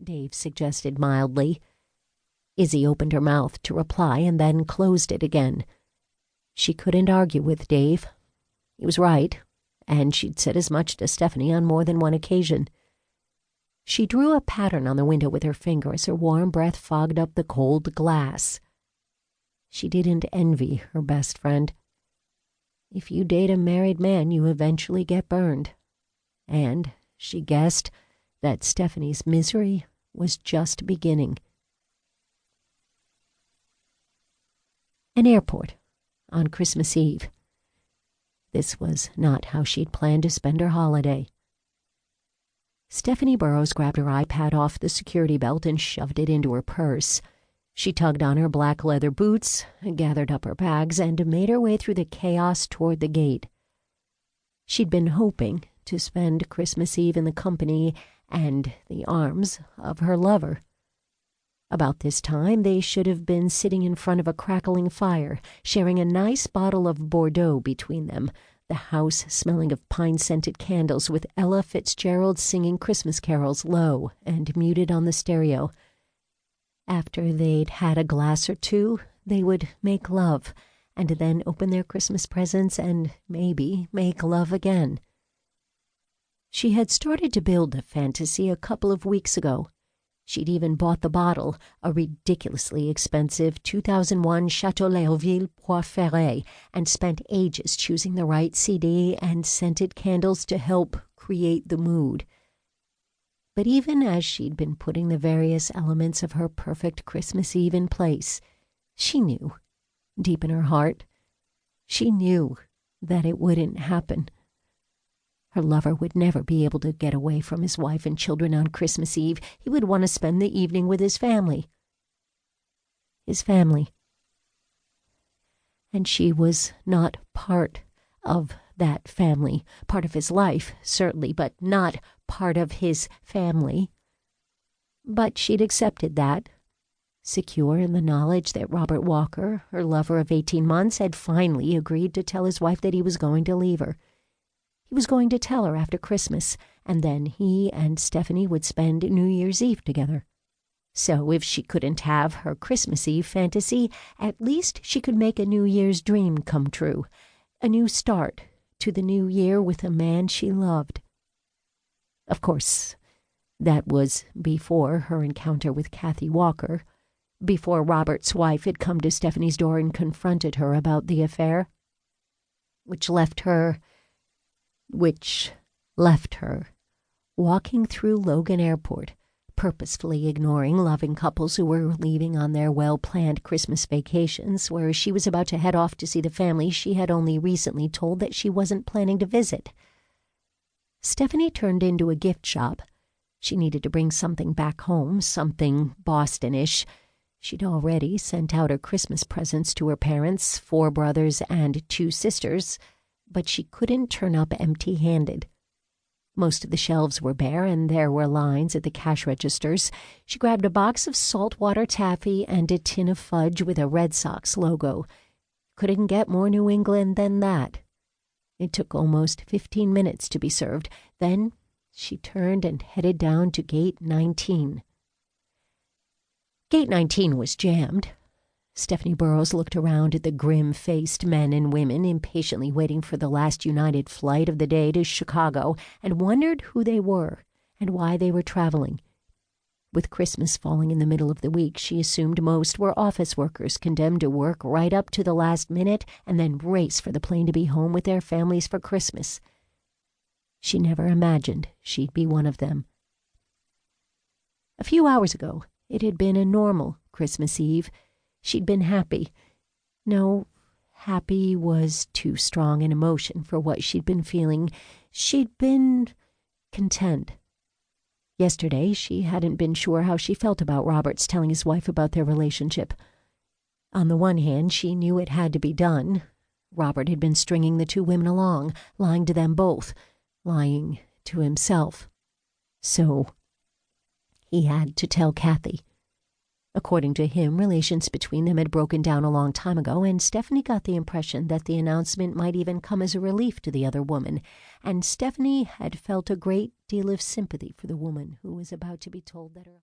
Dave suggested mildly. Izzy opened her mouth to reply and then closed it again. She couldn't argue with Dave. He was right, and she'd said as much to Stephanie on more than one occasion. She drew a pattern on the window with her finger as her warm breath fogged up the cold glass. She didn't envy her best friend. If you date a married man, you eventually get burned. And she guessed that Stephanie's misery was just beginning. An airport on Christmas Eve. This was not how she'd planned to spend her holiday. Stephanie Burrows grabbed her iPad off the security belt and shoved it into her purse. She tugged on her black leather boots, gathered up her bags, and made her way through the chaos toward the gate. She'd been hoping to spend Christmas Eve in the company and the arms of her lover. About this time, they should have been sitting in front of a crackling fire, sharing a nice bottle of Bordeaux between them, the house smelling of pine-scented candles with Ella Fitzgerald singing Christmas carols low and muted on the stereo. After they'd had a glass or two, they would make love, and then open their Christmas presents and maybe make love again. She had started to build the fantasy a couple of weeks ago. She'd even bought the bottle, a ridiculously expensive 2001 Chateau Léoville Poiferré, and spent ages choosing the right CD and scented candles to help create the mood. But even as she'd been putting the various elements of her perfect Christmas Eve in place, she knew, deep in her heart, she knew that it wouldn't happen. Her lover would never be able to get away from his wife and children on Christmas Eve. He would want to spend the evening with his family. His family. And she was not part of that family. Part of his life, certainly, but not part of his family. But she'd accepted that, secure in the knowledge that Robert Walker, her lover of 18 months, had finally agreed to tell his wife that he was going to leave her. He was going to tell her after Christmas, and then he and Stephanie would spend New Year's Eve together. So if she couldn't have her Christmas Eve fantasy, at least she could make a New Year's dream come true, a new start to the new year with a man she loved. Of course, that was before her encounter with Kathy Walker, before Robert's wife had come to Stephanie's door and confronted her about the affair, which left her walking through Logan Airport, purposefully ignoring loving couples who were leaving on their well-planned Christmas vacations, where she was about to head off to see the family she had only recently told that she wasn't planning to visit. Stephanie turned into a gift shop. She needed to bring something back home, something Boston-ish. She'd already sent out her Christmas presents to her parents, 4 brothers and 2 sisters, but she couldn't turn up empty-handed. Most of the shelves were bare, and there were lines at the cash registers. She grabbed a box of saltwater taffy and a tin of fudge with a Red Sox logo. Couldn't get more New England than that. It took almost 15 minutes to be served. Then she turned and headed down to Gate 19. Gate 19 was jammed. Stephanie Burrows looked around at the grim-faced men and women impatiently waiting for the last United flight of the day to Chicago and wondered who they were and why they were traveling. With Christmas falling in the middle of the week, she assumed most were office workers condemned to work right up to the last minute and then race for the plane to be home with their families for Christmas. She never imagined she'd be one of them. A few hours ago, it had been a normal Christmas Eve. She'd been happy. No, happy was too strong an emotion for what she'd been feeling. She'd been content. Yesterday, she hadn't been sure how she felt about Robert's telling his wife about their relationship. On the one hand, she knew it had to be done. Robert had been stringing the 2 women along, lying to them both, lying to himself. So he had to tell Kathy. According to him, relations between them had broken down a long time ago, and Stephanie got the impression that the announcement might even come as a relief to the other woman, and Stephanie had felt a great deal of sympathy for the woman who was about to be told that her